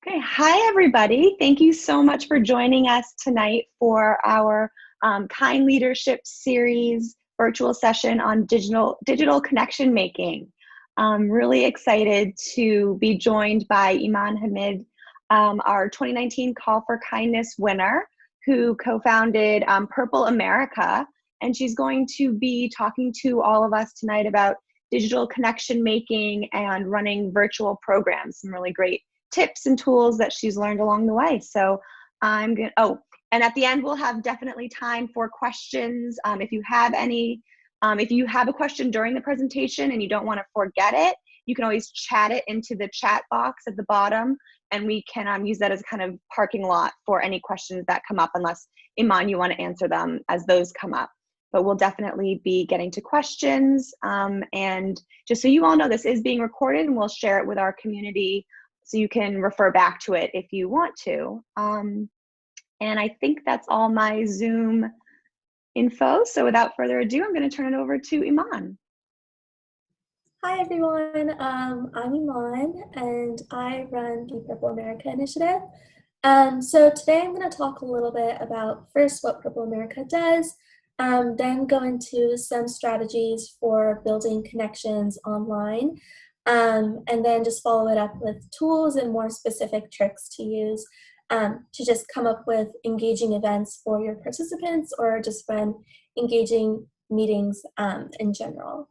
Okay, hi everybody. Thank you so much for joining us tonight for our Kind Leadership Series virtual session on digital connection making. I'm really excited to be joined by Eman Hamid, our 2019 Call for Kindness winner, who co-founded Purple America, and she's going to be talking to all of us tonight about digital connection making and running virtual programs. Some really great tips and tools that she's learned along the way. So I'm going to, and at the end, we'll have definitely time for questions. If you have any, if you have a question during the presentation and you don't want to forget it, you can always chat it into the chat box at the bottom, and we can use that as kind of parking lot for any questions that come up, unless, Eman, you want to answer them as those come up. But we'll definitely be getting to questions. And just so you all know, this is being recorded, and we'll share it with our community so you can refer back to it if you want to. And I think that's all my Zoom info. So without further ado, I'm going to turn it over to Eman. Hi everyone, I'm Eman and I run the Purple America initiative. So today I'm going to talk a little bit about first what Purple America does, then go into some strategies for building connections online, and then just follow it up with tools and more specific tricks to use to just come up with engaging events for your participants or just run engaging meetings in general.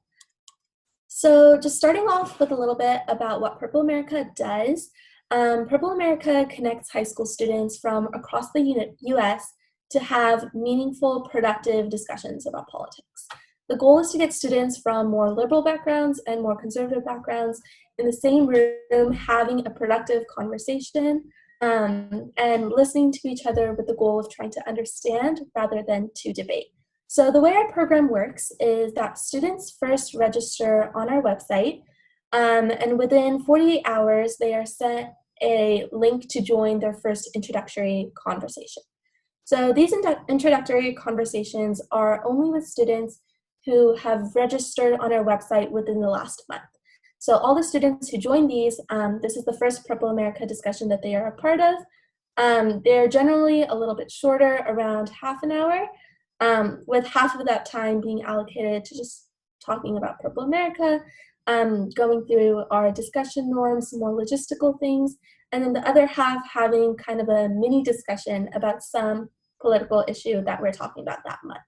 So just starting off with a little bit about what Purple America does. Purple America connects high school students from across the US to have meaningful, productive discussions about politics. The goal is to get students from more liberal backgrounds and more conservative backgrounds in the same room having a productive conversation and listening to each other with the goal of trying to understand rather than to debate. So the way our program works is that students first register on our website, and within 48 hours, they are sent a link to join their first introductory conversation. So these introductory conversations are only with students who have registered on our website within the last month. So all the students who join these, this is the first Purple America discussion that they are a part of. They're generally a little bit shorter, around half an hour, with half of that time being allocated to just talking about Purple America, going through our discussion norms, more logistical things, and then the other half having kind of a mini discussion about some political issue that we're talking about that month.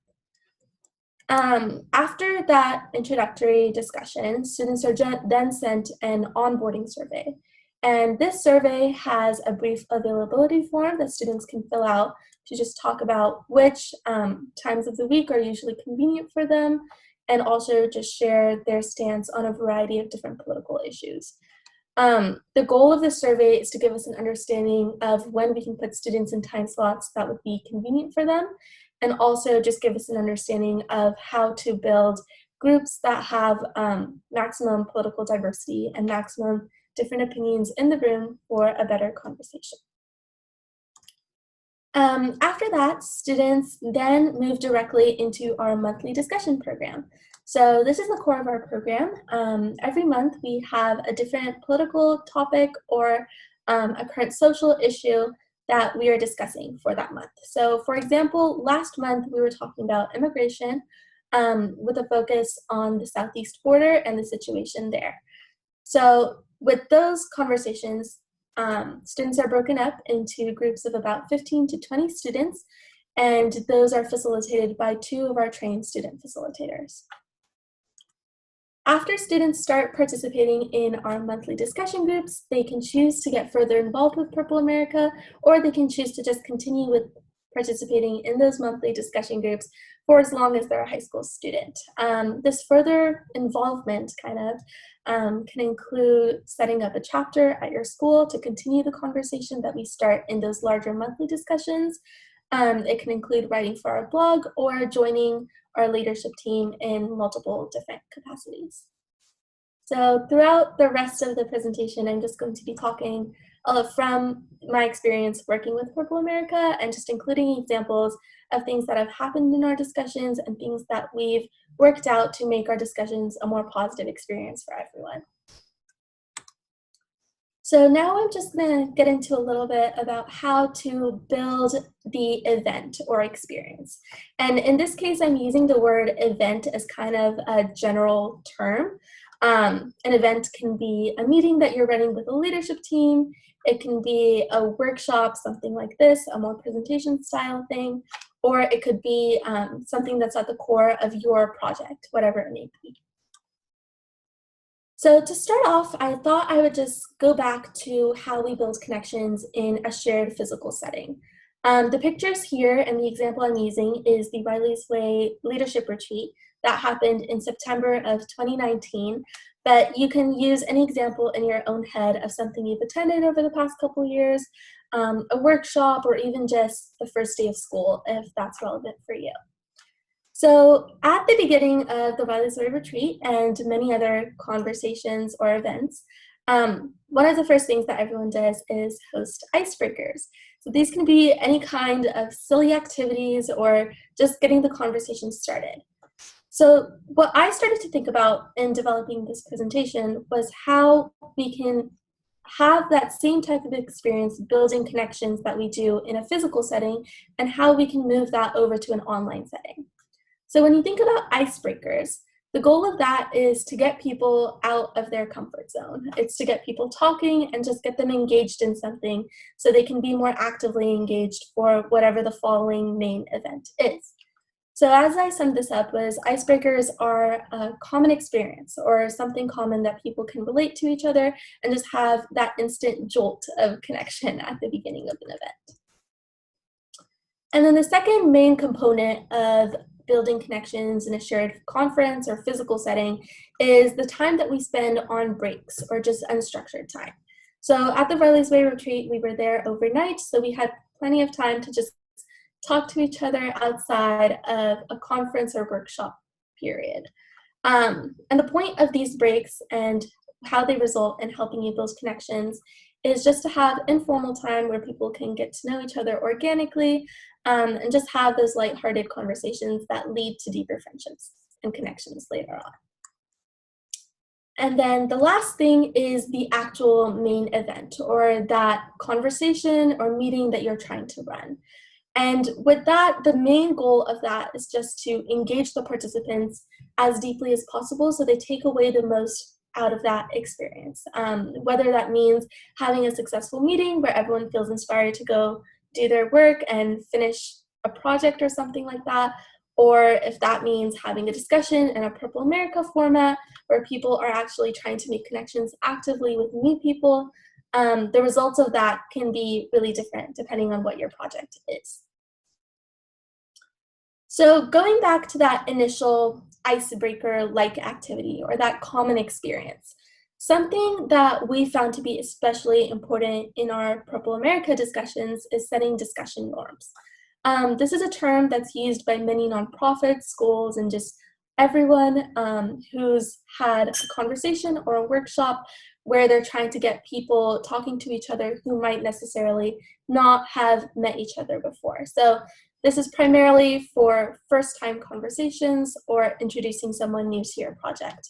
After that introductory discussion, students are then sent an onboarding survey. And this survey has a brief availability form that students can fill out to just talk about which times of the week are usually convenient for them, and also just share their stance on a variety of different political issues. The goal of this survey is to give us an understanding of when we can put students in time slots that would be convenient for them, and also just give us an understanding of how to build groups that have maximum political diversity and maximum different opinions in the room for a better conversation. After that, students then move directly into our monthly discussion program. So this is the core of our program. Every month we have a different political topic or a current social issue that we are discussing for that month. So for example, last month we were talking about immigration with a focus on the southeast border and the situation there. So with those conversations, students are broken up into groups of about 15 to 20 students, and those are facilitated by 2 of our trained student facilitators. After students start participating in our monthly discussion groups, they can choose to get further involved with Purple America, or they can choose to just continue with participating in those monthly discussion groups for as long as they're a high school student. This further involvement can include setting up a chapter at your school to continue the conversation that we start in those larger monthly discussions. It can include writing for our blog or joining our leadership team in multiple different capacities. So throughout the rest of the presentation, I'm just going to be talking from my experience working with Purple America and just including examples of things that have happened in our discussions and things that we've worked out to make our discussions a more positive experience for everyone. So now I'm just going to get into a little bit about how to build the event or experience. And in this case, I'm using the word event as kind of a general term. An event can be a meeting that you're running with a leadership team. It can be a workshop, something like this, a more presentation style thing, or it could be something that's at the core of your project, whatever it may be. So to start off, I thought I would just go back to how we build connections in a shared physical setting. The pictures here and the example I'm using is the Riley's Way Leadership Retreat that happened in September of 2019, but you can use any example in your own head of something you've attended over the past couple years, a workshop, or even just the first day of school if that's relevant for you. So at the beginning of the Riley's Way Retreat and many other conversations or events, one of the first things that everyone does is host icebreakers. So these can be any kind of silly activities or just getting the conversation started. So what I started to think about in developing this presentation was how we can have that same type of experience building connections that we do in a physical setting and how we can move that over to an online setting. So when you think about icebreakers, the goal of that is to get people out of their comfort zone. It's to get people talking and just get them engaged in something so they can be more actively engaged for whatever the following main event is. So as I summed this up, was icebreakers are a common experience or something common that people can relate to each other and just have that instant jolt of connection at the beginning of an event. And then the second main component of building connections in a shared conference or physical setting is the time that we spend on breaks or just unstructured time. So at the Riley's Way retreat, we were there overnight, so we had plenty of time to just talk to each other outside of a conference or workshop period. And the point of these breaks and how they result in helping you build connections is just to have informal time where people can get to know each other organically and just have those lighthearted conversations that lead to deeper friendships and connections later on. And then the last thing is the actual main event or that conversation or meeting that you're trying to run. And with that, the main goal of that is just to engage the participants as deeply as possible so they take away the most out of that experience. Whether that means having a successful meeting where everyone feels inspired to go do their work and finish a project or something like that, or if that means having a discussion in a Purple America format where people are actually trying to make connections actively with new people, the results of that can be really different depending on what your project is. So going back to that initial icebreaker-like activity or that common experience, something that we found to be especially important in our Purple America discussions is setting discussion norms. This is a term that's used by many nonprofits, schools, and just everyone who's had a conversation or a workshop where they're trying to get people talking to each other who might necessarily not have met each other before. So this is primarily for first-time conversations or introducing someone new to your project.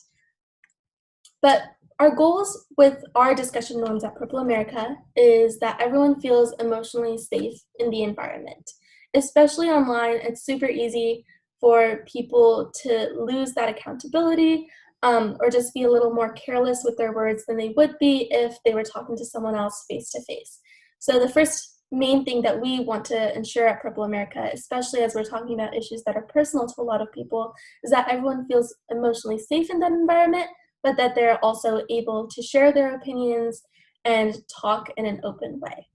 But our goals with our discussion norms at Purple America is that everyone feels emotionally safe in the environment. Especially online, it's super easy for people to lose that accountability or just be a little more careless with their words than they would be if they were talking to someone else face-to-face. So the first main thing that we want to ensure at Purple America, especially as we're talking about issues that are personal to a lot of people, is that everyone feels emotionally safe in that environment, but that they're also able to share their opinions and talk in an open way.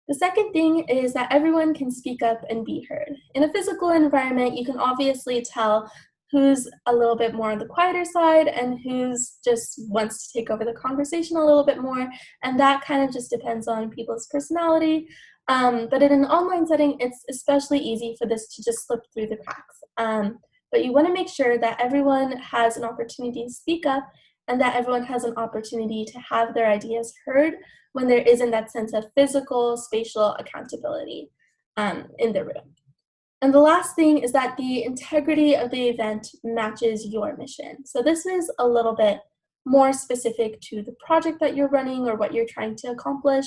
The second thing is that everyone can speak up and be heard. In a physical environment, you can obviously tell who's a little bit more on the quieter side and who's just wants to take over the conversation a little bit more, and that kind of just depends on people's personality. But in an online setting, it's especially easy for this to just slip through the cracks. But you want to make sure that everyone has an opportunity to speak up and that everyone has an opportunity to have their ideas heard when there isn't that sense of physical, spatial accountability in the room. And the last thing is that the integrity of the event matches your mission. So this is a little bit more specific to the project that you're running or what you're trying to accomplish.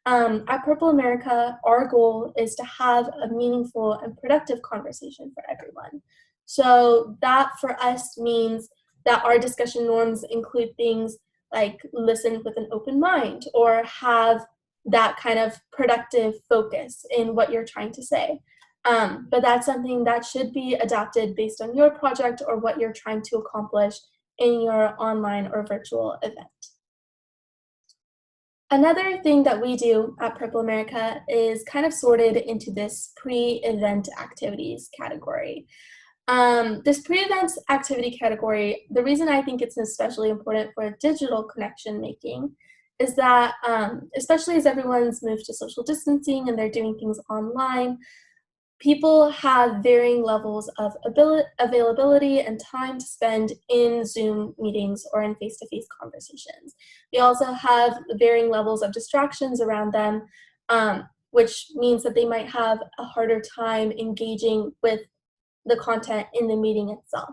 At Purple America, our goal is to have a meaningful and productive conversation for everyone. So that for us means that our discussion norms include things like listen with an open mind or have that kind of productive focus in what you're trying to say. But that's something that should be adapted based on your project or what you're trying to accomplish in your online or virtual event. Another thing that we do at Purple America is kind of sorted into this pre-event activities category. This pre-event activity category, the reason I think it's especially important for digital connection making is that, especially as everyone's moved to social distancing and they're doing things online, people have varying levels of availability and time to spend in Zoom meetings or in face-to-face conversations. They also have varying levels of distractions around them, which means that they might have a harder time engaging with the content in the meeting itself.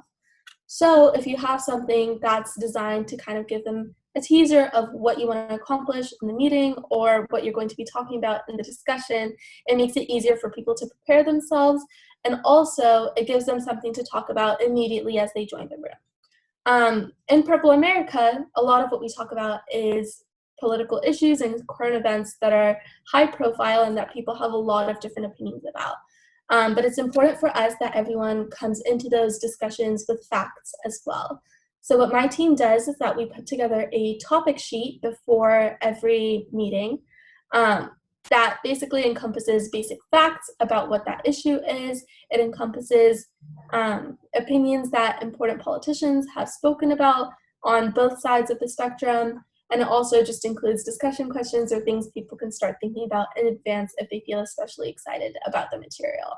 So if you have something that's designed to kind of give them a teaser of what you want to accomplish in the meeting or what you're going to be talking about in the discussion, it makes it easier for people to prepare themselves, and also it gives them something to talk about immediately as they join the room. In Purple America, a lot of what we talk about is political issues and current events that are high profile and that people have a lot of different opinions about. But it's important for us that everyone comes into those discussions with facts as well. So what my team does is that we put together a topic sheet before every meeting that basically encompasses basic facts about what that issue is. It encompasses opinions that important politicians have spoken about on both sides of the spectrum. And it also just includes discussion questions or things people can start thinking about in advance if they feel especially excited about the material.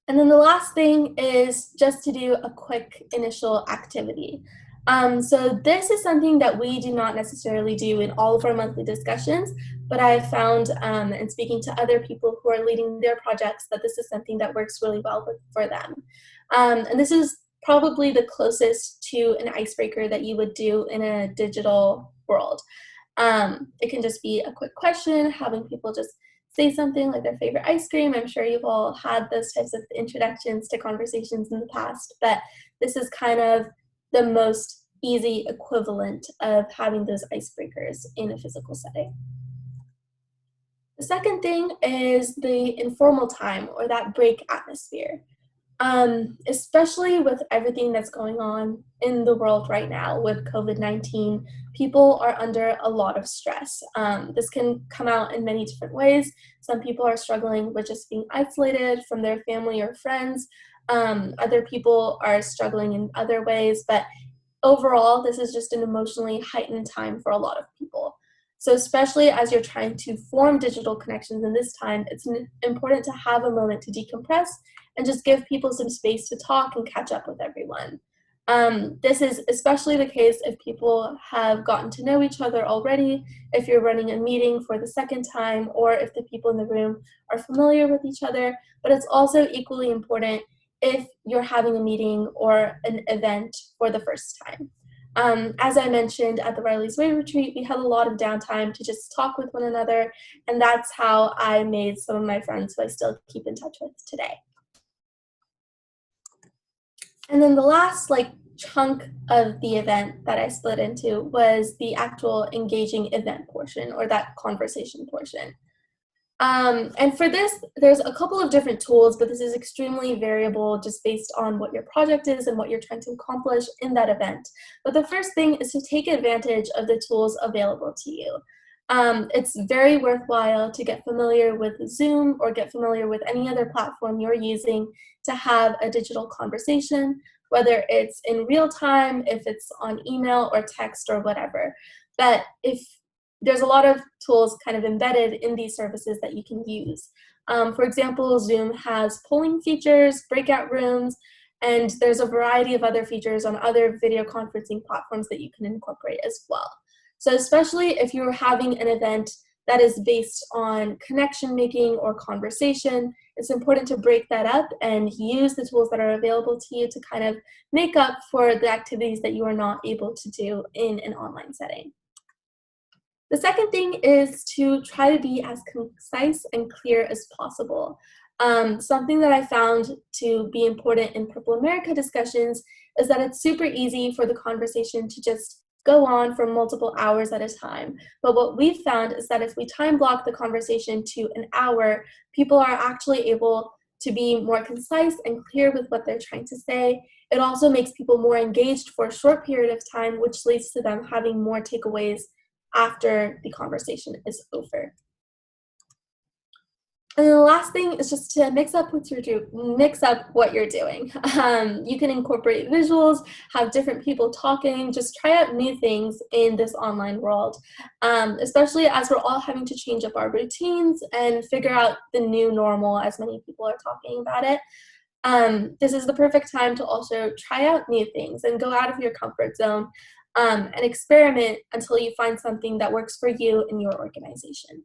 And then the last thing is just to do a quick initial activity. So this is something that we do not necessarily do in all of our monthly discussions, but I have found in speaking to other people who are leading their projects that this is something that works really well for them. And this is probably the closest to an icebreaker that you would do in a digital world. It can just be a quick question, having people just say something like their favorite ice cream. I'm sure you've all had those types of introductions to conversations in the past, but this is kind of the most easy equivalent of having those icebreakers in a physical setting. The second thing is the informal time or that break atmosphere. Especially with everything that's going on in the world right now with COVID-19, people are under a lot of stress. This can come out in many different ways. Some people are struggling with just being isolated from their family or friends. Other people are struggling in other ways, but overall, this is just an emotionally heightened time for a lot of people. So especially as you're trying to form digital connections in this time, it's important to have a moment to decompress and just give people some space to talk and catch up with everyone. This is especially the case if people have gotten to know each other already, if you're running a meeting for the second time, or if the people in the room are familiar with each other. But it's also equally important if you're having a meeting or an event for the first time. As I mentioned at the Riley's Way retreat, we had a lot of downtime to just talk with one another, and that's how I made some of my friends who I still keep in touch with today. And then the last chunk of the event that I split into was the actual engaging event portion or that conversation portion. And for this, there's a couple of different tools, but this is extremely variable just based on what your project is and what you're trying to accomplish in that event. But the first thing is to take advantage of the tools available to you. It's very worthwhile to get familiar with Zoom or get familiar with any other platform you're using to have a digital conversation, whether it's in real time, if it's on email or text or whatever. But if there's a lot of tools kind of embedded in these services that you can use. For example, Zoom has polling features, breakout rooms, and there's a variety of other features on other video conferencing platforms that you can incorporate as well. So especially if you're having an event that is based on connection making or conversation, it's important to break that up and use the tools that are available to you to kind of make up for the activities that you are not able to do in an online setting. The second thing is to try to be as concise and clear as possible. Something that I found to be important in Purple America discussions is that it's super easy for the conversation to just go on for multiple hours at a time. But what we've found is that if we time block the conversation to an hour, people are actually able to be more concise and clear with what they're trying to say. It also makes people more engaged for a short period of time, which leads to them having more takeaways after the conversation is over. And the last thing is just to mix up what you're doing. You can incorporate visuals, have different people talking, just try out new things in this online world, especially as we're all having to change up our routines and figure out the new normal as many people are talking about it. This is the perfect time to also try out new things and go out of your comfort zone and experiment until you find something that works for you and your organization.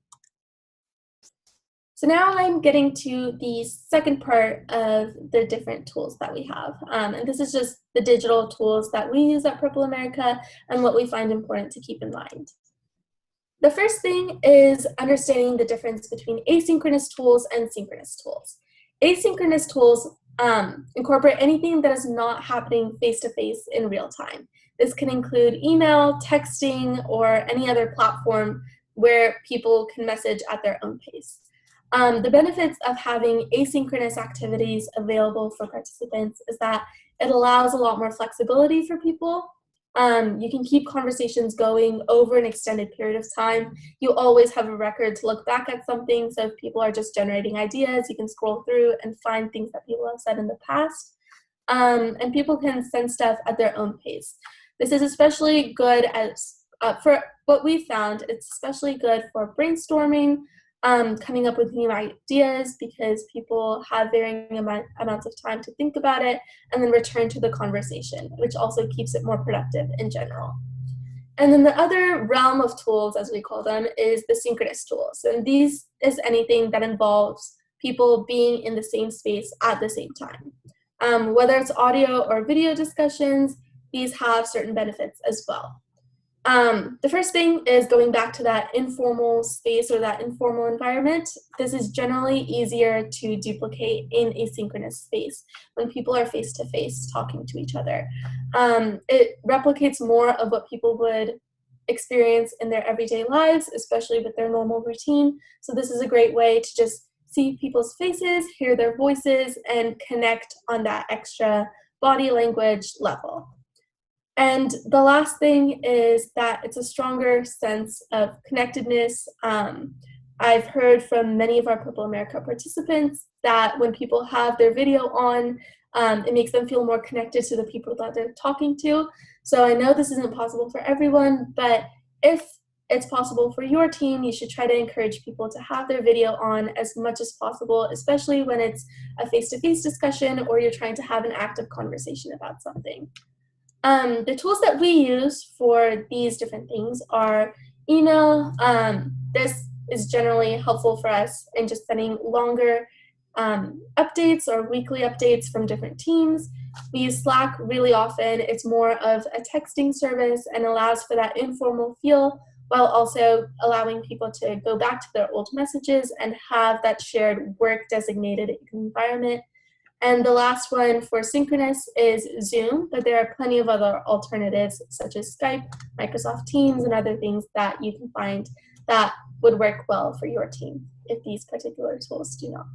So now I'm getting to the second part of the different tools that we have. And this is just the digital tools that we use at Purple America and what we find important to keep in mind. The first thing is understanding the difference between asynchronous tools and synchronous tools. Asynchronous tools incorporate anything that is not happening face-to-face in real time. This can include email, texting, or any other platform where people can message at their own pace. The benefits of having asynchronous activities available for participants is that it allows a lot more flexibility for people. You can keep conversations going over an extended period of time. You always have a record to look back at something, so if people are just generating ideas, you can scroll through and find things that people have said in the past. And people can send stuff at their own pace. This is especially good for what we found. It's especially good for brainstorming, coming up with new ideas, because people have varying amounts of time to think about it and then return to the conversation, which also keeps it more productive in general. And then the other realm of tools, as we call them, is the synchronous tools. And these is anything that involves people being in the same space at the same time. Whether it's audio or video discussions, these have certain benefits as well. The first thing is going back to that informal space or that informal environment. This is generally easier to duplicate in asynchronous space when people are face-to-face talking to each other. It replicates more of what people would experience in their everyday lives, especially with their normal routine. So this is a great way to just see people's faces, hear their voices, and connect on that extra body language level. And the last thing is that it's a stronger sense of connectedness. I've heard from many of our Purple America participants that when people have their video on, it makes them feel more connected to the people that they're talking to. So I know this isn't possible for everyone, but if it's possible for your team, you should try to encourage people to have their video on as much as possible, especially when it's a face-to-face discussion or you're trying to have an active conversation about something. The tools that we use for these different things are email. This is generally helpful for us in just sending longer updates or weekly updates from different teams. We use Slack really often. It's more of a texting service and allows for that informal feel while also allowing people to go back to their old messages and have that shared work designated environment. And the last one for synchronous is Zoom, but there are plenty of other alternatives such as Skype, Microsoft Teams, and other things that you can find that would work well for your team if these particular tools do not.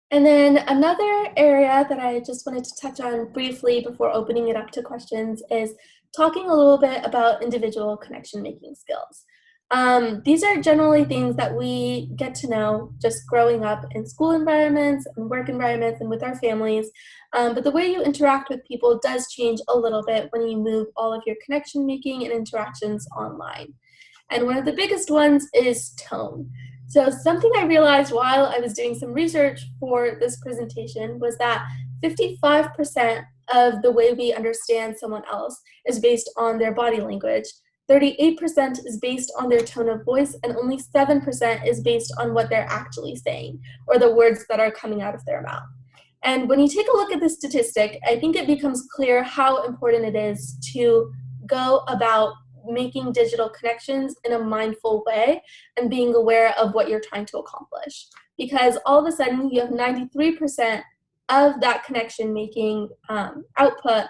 And then another area that I just wanted to touch on briefly before opening it up to questions is talking a little bit about individual connection making skills. These are generally things that we get to know just growing up in school environments and work environments and with our families. But the way you interact with people does change a little bit when you move all of your connection making and interactions online. And one of the biggest ones is tone. So something I realized while I was doing some research for this presentation was that 55% of the way we understand someone else is based on their body language. 38% is based on their tone of voice, and only 7% is based on what they're actually saying or the words that are coming out of their mouth. And when you take a look at this statistic, I think it becomes clear how important it is to go about making digital connections in a mindful way and being aware of what you're trying to accomplish. Because all of a sudden you have 93% of that connection making output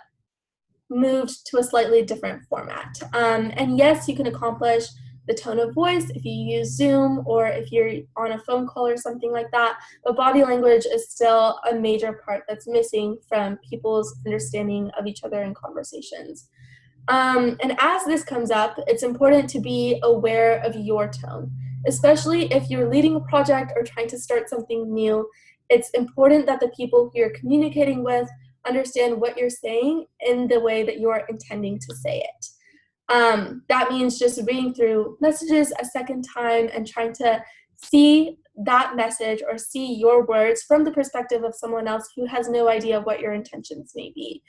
moved to a slightly different format. And yes, you can accomplish the tone of voice if you use Zoom or if you're on a phone call or something like that, but body language is still a major part that's missing from people's understanding of each other in conversations. And as this comes up, it's important to be aware of your tone, especially if you're leading a project or trying to start something new. It's important that the people who you're communicating with understand what you're saying in the way that you're intending to say it. That means just reading through messages a second time and trying to see that message or see your words from the perspective of someone else who has no idea what your intentions may be.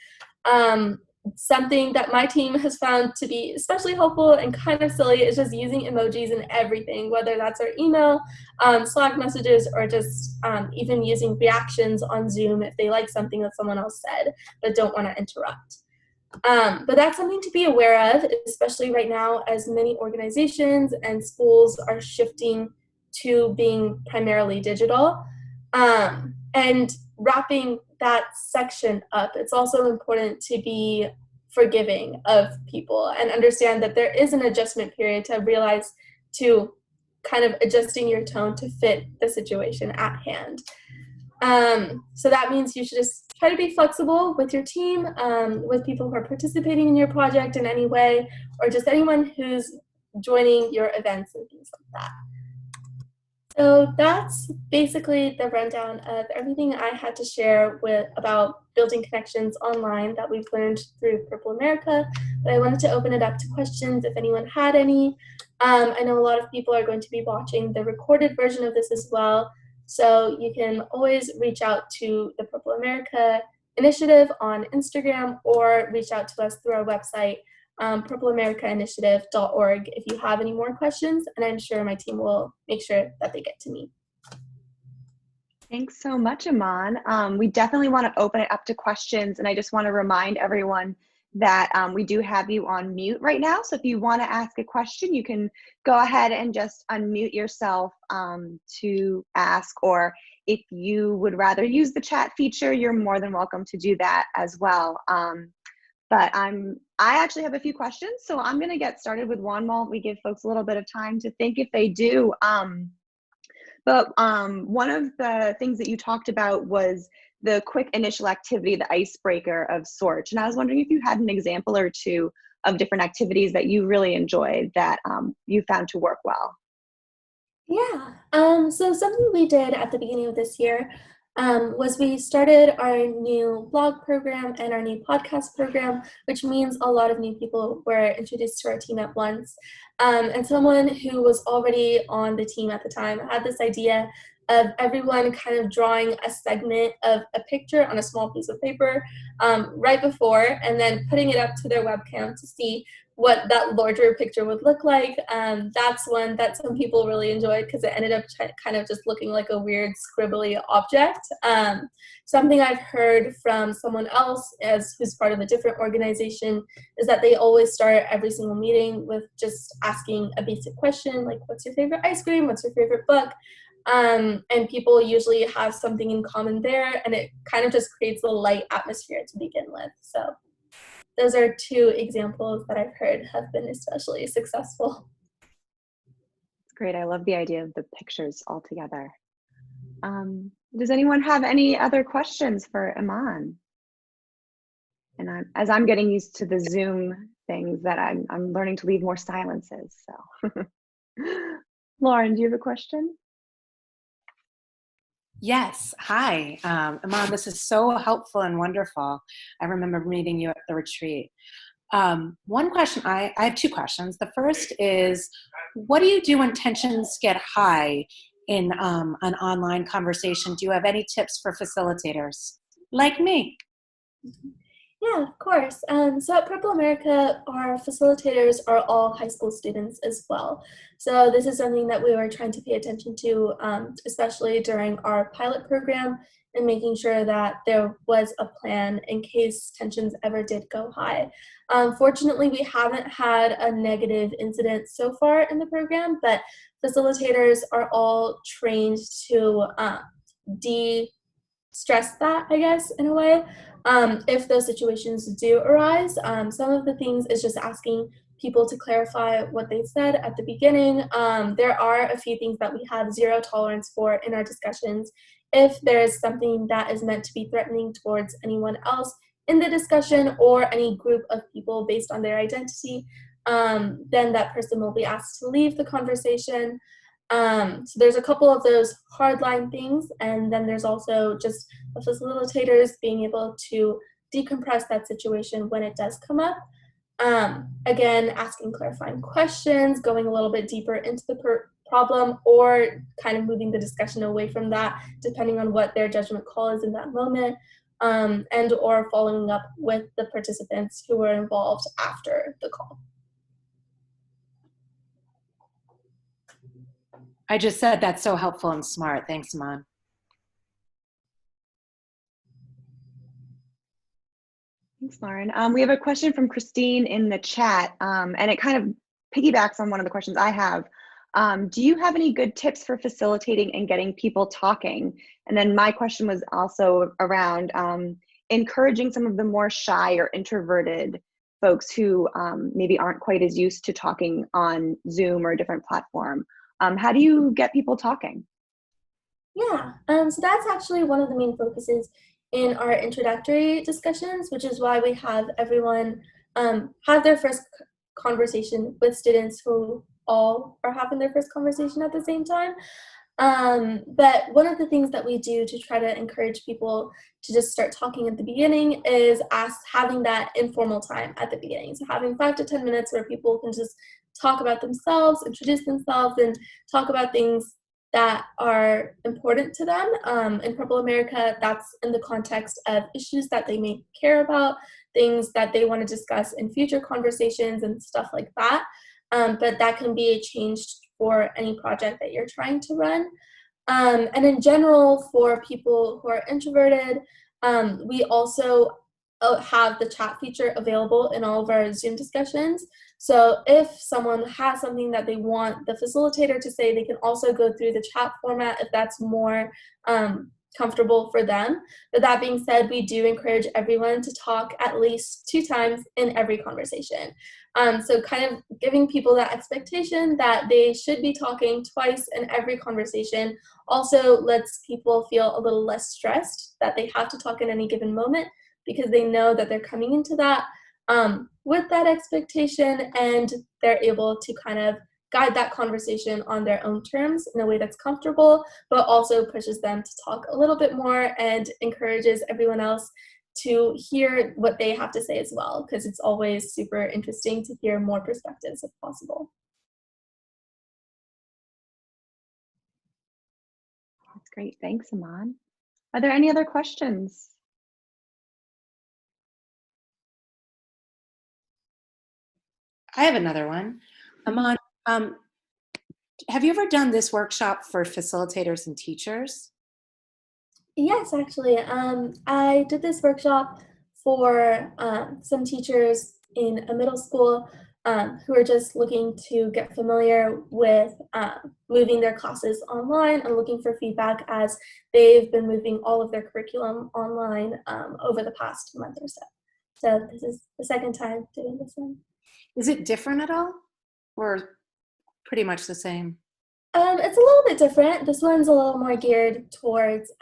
Something that my team has found to be especially helpful and kind of silly is just using emojis in everything, whether that's our email, Slack messages, or just even using reactions on Zoom if they like something that someone else said but don't want to interrupt. But that's something to be aware of, especially right now as many organizations and schools are shifting to being primarily digital. And wrapping that section up, it's also important to be forgiving of people and understand that there is an adjustment period to realize to kind of adjusting your tone to fit the situation at hand. So that means you should just try to be flexible with your team, with people who are participating in your project in any way, or just anyone who's joining your events and things like that. So that's basically the rundown of everything I had to share about building connections online that we've learned through Purple America. But I wanted to open it up to questions if anyone had any. I know a lot of people are going to be watching the recorded version of this as well. So you can always reach out to the Purple America Initiative on Instagram or reach out to us through our website, purpleamericainitiative.org if you have any more questions, and I'm sure my team will make sure that they get to me. Thanks so much, Eman. We definitely want to open it up to questions, and I just want to remind everyone that we do have you on mute right now. So if you want to ask a question, you can go ahead and just unmute yourself to ask, or if you would rather use the chat feature, you're more than welcome to do that as well. But I actually have a few questions, so I'm going to get started with one while we give folks a little bit of time to think if they do. But one of the things that you talked about was the quick initial activity, the icebreaker of sorts. And I was wondering if you had an example or two of different activities that you really enjoyed that you found to work well. Yeah, so something we did at the beginning of this year was we started our new blog program and our new podcast program, which means a lot of new people were introduced to our team at once. And someone who was already on the team at the time had this idea of everyone kind of drawing a segment of a picture on a small piece of paper right before, and then putting it up to their webcam to see what that larger picture would look like. That's one that some people really enjoyed because it ended up kind of just looking like a weird scribbly object. Something I've heard from someone else who's part of a different organization is that they always start every single meeting with just asking a basic question like, what's your favorite ice cream? What's your favorite book? And people usually have something in common there, and it kind of just creates a light atmosphere to begin with. So those are two examples that I've heard have been especially successful. It's great. I love the idea of the pictures all together. Does anyone have any other questions for Eman? And as I'm getting used to the Zoom things, that I'm learning to leave more silences. So, Lauren, do you have a question? Yes. Hi, Eman, this is so helpful and wonderful. I remember meeting you at the retreat. One question, I have two questions. The first is, what do you do when tensions get high in an online conversation? Do you have any tips for facilitators like me? Yeah, of course. So at Purple America, our facilitators are all high school students as well. So this is something that we were trying to pay attention to, especially during our pilot program, and making sure that there was a plan in case tensions ever did go high. Fortunately, we haven't had a negative incident so far in the program, but facilitators are all trained to de-stress that, I guess, in a way. If those situations do arise, some of the things is just asking people to clarify what they said at the beginning. There are a few things that we have zero tolerance for in our discussions. If there's something that is meant to be threatening towards anyone else in the discussion or any group of people based on their identity, then that person will be asked to leave the conversation. So there's a couple of those hardline things, and then there's also just the facilitators being able to decompress that situation when it does come up. Again, asking clarifying questions, going a little bit deeper into the problem, or kind of moving the discussion away from that, depending on what their judgment call is in that moment, and or following up with the participants who were involved after the call. I just said that's so helpful and smart. Thanks, Eman. Thanks, Lauren. We have a question from Christine in the chat, and it kind of piggybacks on one of the questions I have. Do you have any good tips for facilitating and getting people talking? And then my question was also around encouraging some of the more shy or introverted folks who maybe aren't quite as used to talking on Zoom or a different platform. How do you get people talking? Yeah, so that's actually one of the main focuses in our introductory discussions, which is why we have everyone have their first conversation with students who all are having their first conversation at the same time. But one of the things that we do to try to encourage people to just start talking at the beginning is having that informal time at the beginning. So having 5 to 10 minutes where people can just talk about themselves, introduce themselves, and talk about things that are important to them. In Purple America, that's in the context of issues that they may care about, things that they want to discuss in future conversations and stuff like that. But that can be changed for any project that you're trying to run. And in general, for people who are introverted, we also have the chat feature available in all of our Zoom discussions. So if someone has something that they want the facilitator to say, they can also go through the chat format if that's more comfortable for them. But that being said, we do encourage everyone to talk at least 2 times in every conversation. So kind of giving people that expectation that they should be talking twice in every conversation also lets people feel a little less stressed that they have to talk in any given moment, because they know that they're coming into that with that expectation, and they're able to kind of guide that conversation on their own terms in a way that's comfortable, but also pushes them to talk a little bit more and encourages everyone else to hear what they have to say as well, because it's always super interesting to hear more perspectives if possible. That's great. Thanks, Eman. Are there any other questions? I have another one. Eman, have you ever done this workshop for facilitators and teachers? Yes, actually. I did this workshop for some teachers in a middle school who are just looking to get familiar with moving their classes online and looking for feedback as they've been moving all of their curriculum online over the past month or so. So this is the second time doing this one. Is it different at all, or pretty much the same? It's a little bit different. This one's a little more geared towards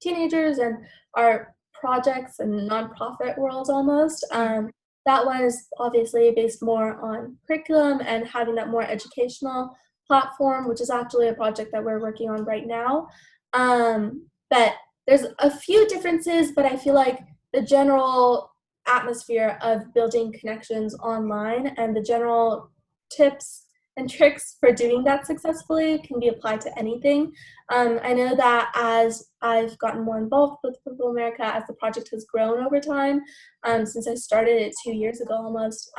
teenagers and our projects and nonprofit world almost. That one is obviously based more on curriculum and having that more educational platform, which is actually a project that we're working on right now. But there's a few differences, but I feel like the general atmosphere of building connections online and the general tips and tricks for doing that successfully can be applied to anything. I know that as I've gotten more involved with Purple America, as the project has grown over time, since I started it 2 years ago almost,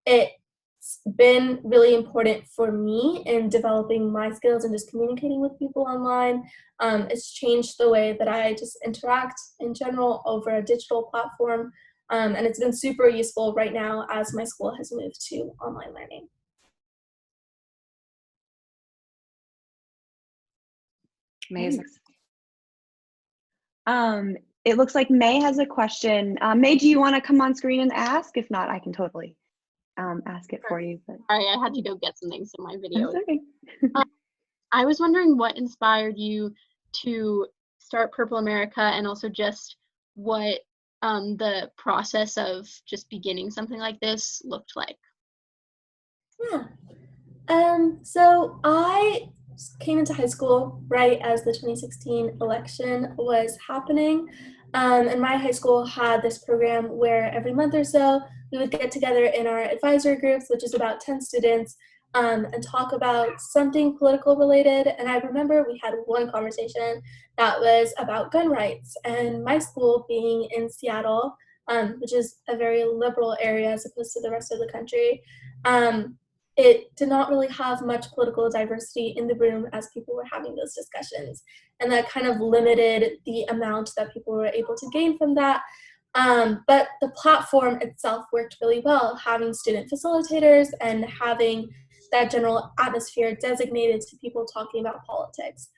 it's been really important for me in developing my skills and just communicating with people online. It's changed the way that I just interact in general over a digital platform. And it's been super useful right now as my school has moved to online learning. Amazing. It looks like May has a question. May, do you want to come on screen and ask? If not, I can totally ask it for you. But sorry, I had to go get some things in my video. okay. I was wondering what inspired you to start Purple America, and also just what the process of just beginning something like this looked like. Yeah. So I came into high school right as the 2016 election was happening. And my high school had this program where every month or so we would get together in our advisory groups, which is about 10 students, and talk about something political related. And I remember we had one conversation that was about gun rights, and my school being in Seattle, which is a very liberal area as opposed to the rest of the country, it did not really have much political diversity in the room as people were having those discussions. And that kind of limited the amount that people were able to gain from that. But the platform itself worked really well, having student facilitators and having that general atmosphere designated to people talking about politics.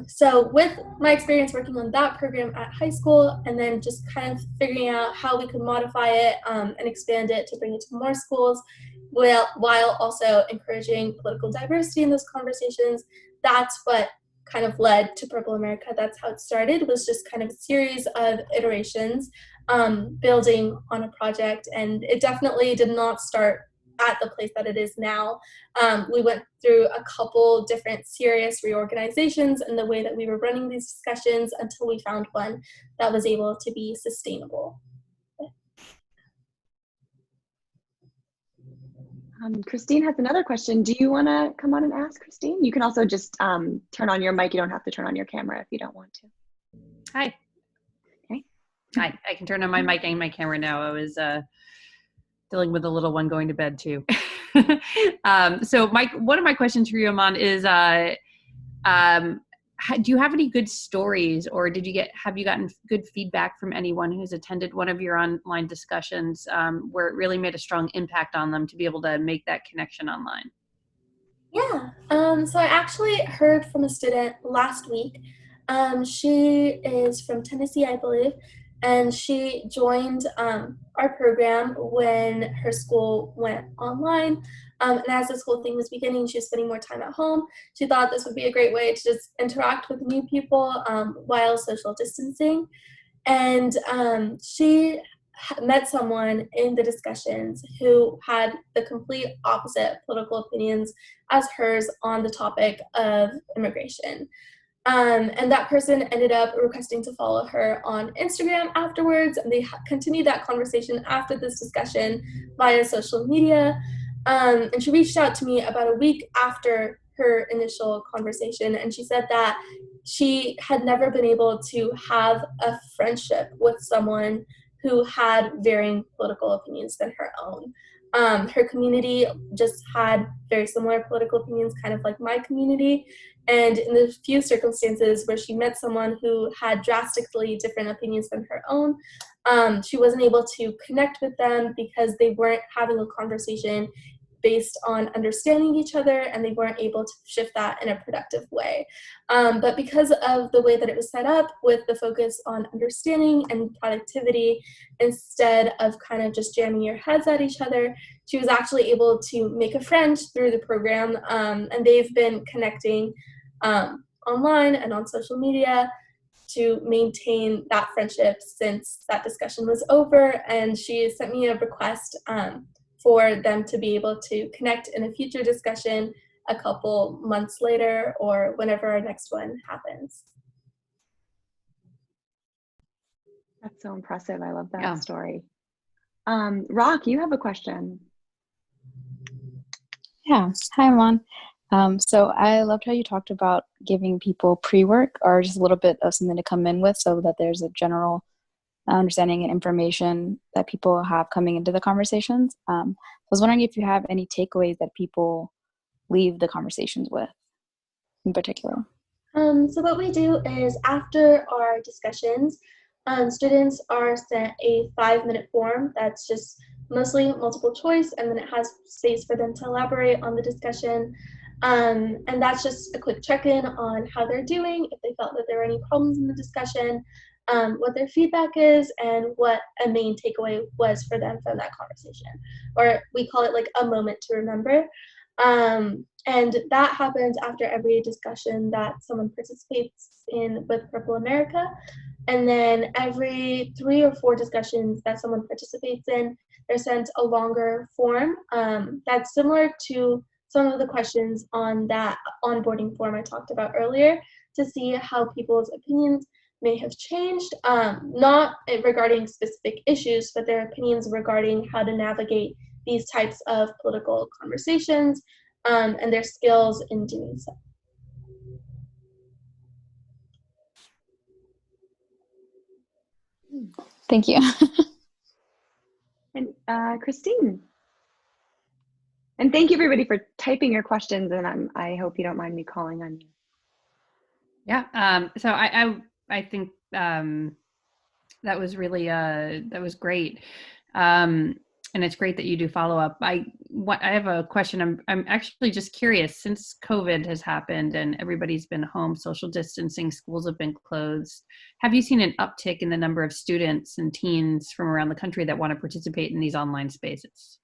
So with my experience working on that program at high school, and then just kind of figuring out how we could modify it and expand it to bring it to more schools, while also encouraging political diversity in those conversations, that's what kind of led to Purple America. That's how it started, was just kind of a series of iterations, building on a project. And it definitely did not start at the place that it is now. We went through a couple different serious reorganizations in the way that we were running these discussions until we found one that was able to be sustainable. Christine has another question. Do you want to come on and ask, Christine? You can also just turn on your mic. You don't have to turn on your camera if you don't want to. Hi. Okay. Hi, I can turn on my mic and my camera now. I was dealing with a little one going to bed too. So one of my questions for you, Eman, is do you have any good stories, or have you gotten good feedback from anyone who's attended one of your online discussions where it really made a strong impact on them to be able to make that connection online? Yeah, so I actually heard from a student last week. She is from Tennessee, I believe, and she joined our program when her school went online. And as this whole thing was beginning, she was spending more time at home. She thought this would be a great way to just interact with new people while social distancing. And she met someone in the discussions who had the complete opposite political opinions as hers on the topic of immigration. And that person ended up requesting to follow her on Instagram afterwards, and they continued that conversation after this discussion via social media. And she reached out to me about a week after her initial conversation, and she said that she had never been able to have a friendship with someone who had varying political opinions than her own. Her community just had very similar political opinions, kind of like my community. And in the few circumstances where she met someone who had drastically different opinions than her own, she wasn't able to connect with them because they weren't having a conversation based on understanding each other, and they weren't able to shift that in a productive way. But because of the way that it was set up, with the focus on understanding and productivity instead of kind of just jamming your heads at each other, she was actually able to make a friend through the program, and they've been connecting online and on social media to maintain that friendship since that discussion was over. And she sent me a request for them to be able to connect in a future discussion a couple months later, or whenever our next one happens. That's so impressive. I love that story. Rock, you have a question. Yeah. Hi, Amon. So I loved how you talked about giving people pre-work or just a little bit of something to come in with so that there's a general understanding and information that people have coming into the conversations. I was wondering if you have any takeaways that people leave the conversations with in particular. So what we do is after our discussions, students are sent a 5-minute form that's just mostly multiple choice, and then it has space for them to elaborate on the discussion. And that's just a quick check-in on how they're doing, if they felt that there were any problems in the discussion, what their feedback is, and what a main takeaway was for them from that conversation. Or we call it like a moment to remember. And that happens after every discussion that someone participates in with Purple America. And then every 3 or 4 discussions that someone participates in, they're sent a longer form that's similar to some of the questions on that onboarding form I talked about earlier, to see how people's opinions may have changed, not regarding specific issues, but their opinions regarding how to navigate these types of political conversations, and their skills in doing so. Thank you. And Christine. And thank you everybody for typing your questions, and I hope you don't mind me calling on you. Yeah. So I think that was really that was great. And it's great that you do follow up. I have a question. I'm actually just curious, since COVID has happened and everybody's been home, social distancing, schools have been closed, have you seen an uptick in the number of students and teens from around the country that want to participate in these online spaces?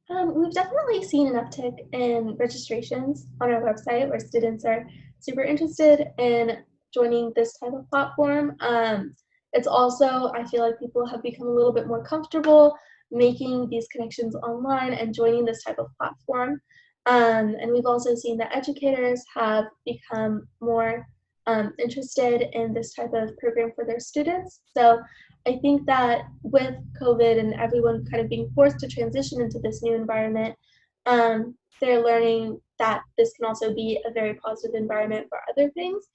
We've definitely seen an uptick in registrations on our website, where students are super interested in joining this type of platform. It's also, I feel like people have become a little bit more comfortable making these connections online and joining this type of platform. And we've also seen that educators have become more interested in this type of program for their students. So I think that with COVID and everyone kind of being forced to transition into this new environment, they're learning that this can also be a very positive environment for other things.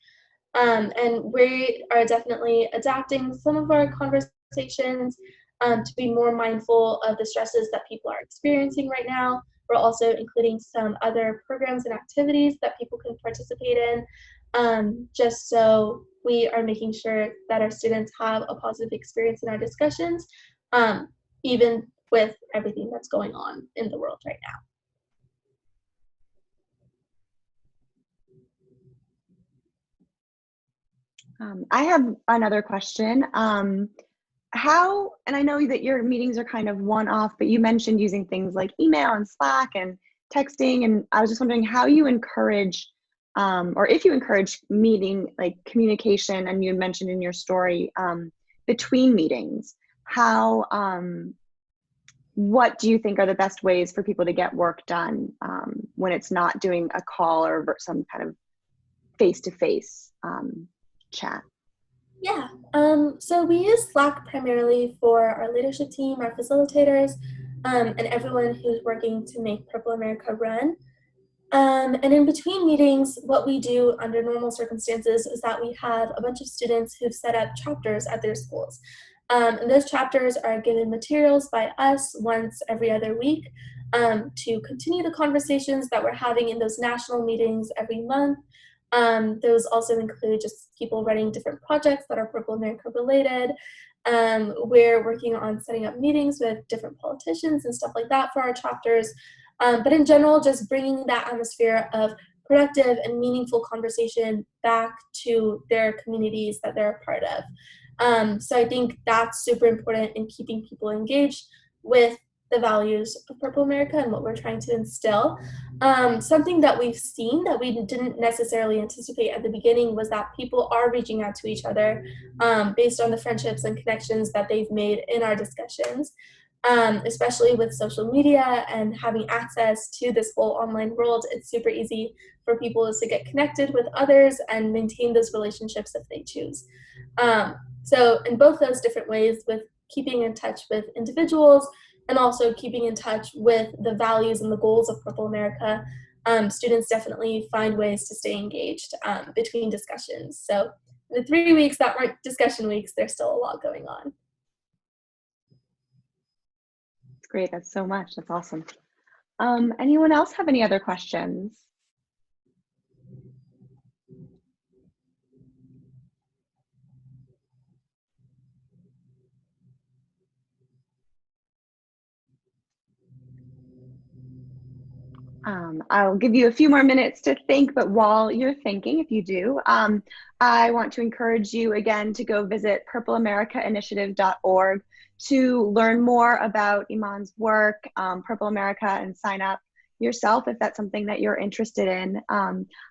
And we are definitely adapting some of our conversations to be more mindful of the stresses that people are experiencing right now. We're also including some other programs and activities that people can participate in, just so we are making sure that our students have a positive experience in our discussions, even with everything that's going on in the world right now. I have another question. How, and I know that your meetings are kind of one-off, but you mentioned using things like email and Slack and texting, and I was just wondering how you encourage, or if you encourage meeting, like communication, and you mentioned in your story, between meetings. How, what do you think are the best ways for people to get work done when it's not doing a call or some kind of face-to-face chat? Yeah, so we use Slack primarily for our leadership team, our facilitators, and everyone who's working to make Purple America run. And in between meetings, what we do under normal circumstances is that we have a bunch of students who've set up chapters at their schools. And those chapters are given materials by us once every other week to continue the conversations that we're having in those national meetings every month. Those also include just people running different projects that are Purple America related. We're working on setting up meetings with different politicians and stuff like that for our chapters. But in general, just bringing that atmosphere of productive and meaningful conversation back to their communities that they're a part of. So I think that's super important in keeping people engaged with the values of Purple America and what we're trying to instill. Something that we've seen that we didn't necessarily anticipate at the beginning was that people are reaching out to each other based on the friendships and connections that they've made in our discussions. Especially with social media and having access to this whole online world, it's super easy for people to get connected with others and maintain those relationships if they choose. So in both those different ways, with keeping in touch with individuals and also keeping in touch with the values and the goals of Purple America, students definitely find ways to stay engaged between discussions. So the 3 weeks that weren't discussion weeks, there's still a lot going on. That's great. That's so much. That's awesome. Anyone else have any other questions? I'll give you a few more minutes to think, but while you're thinking, if you do, I want to encourage you again to go visit purpleamericainitiative.org to learn more about Eman's work, Purple America, and sign up yourself if that's something that you're interested in.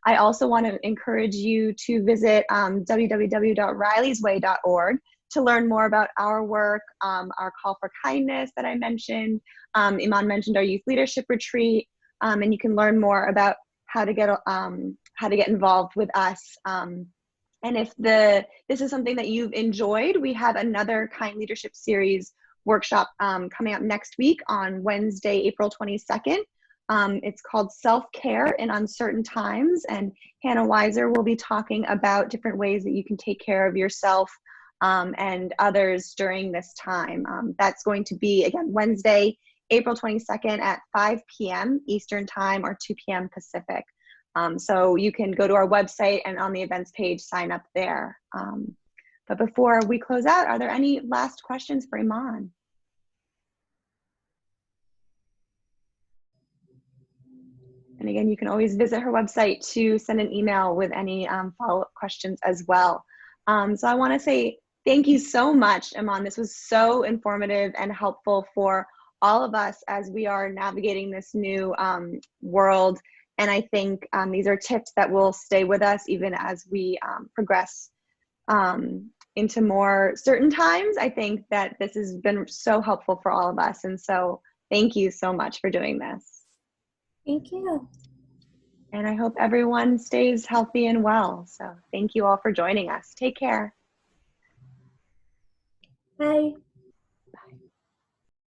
I also want to encourage you to visit www.rileysway.org to learn more about our work, our call for kindness that I mentioned. Eman mentioned our youth leadership retreat. And you can learn more about how to get involved with us. And if this is something that you've enjoyed, we have another Kind Leadership Series workshop coming up next week on Wednesday, April 22nd. It's called Self-Care in Uncertain Times, and Hannah Weiser will be talking about different ways that you can take care of yourself and others during this time. That's going to be, again, Wednesday, April 22nd at 5 p.m. Eastern Time or 2 p.m. Pacific. So you can go to our website and on the events page, sign up there. But before we close out, are there any last questions for Eman? And again, you can always visit her website to send an email with any follow-up questions as well. So I want to say thank you so much, Eman. This was so informative and helpful for all of us as we are navigating this new world. And I think these are tips that will stay with us even as we progress into more certain times. I think that this has been so helpful for all of us. And so thank you so much for doing this. Thank you. And I hope everyone stays healthy and well. So thank you all for joining us. Take care. Bye.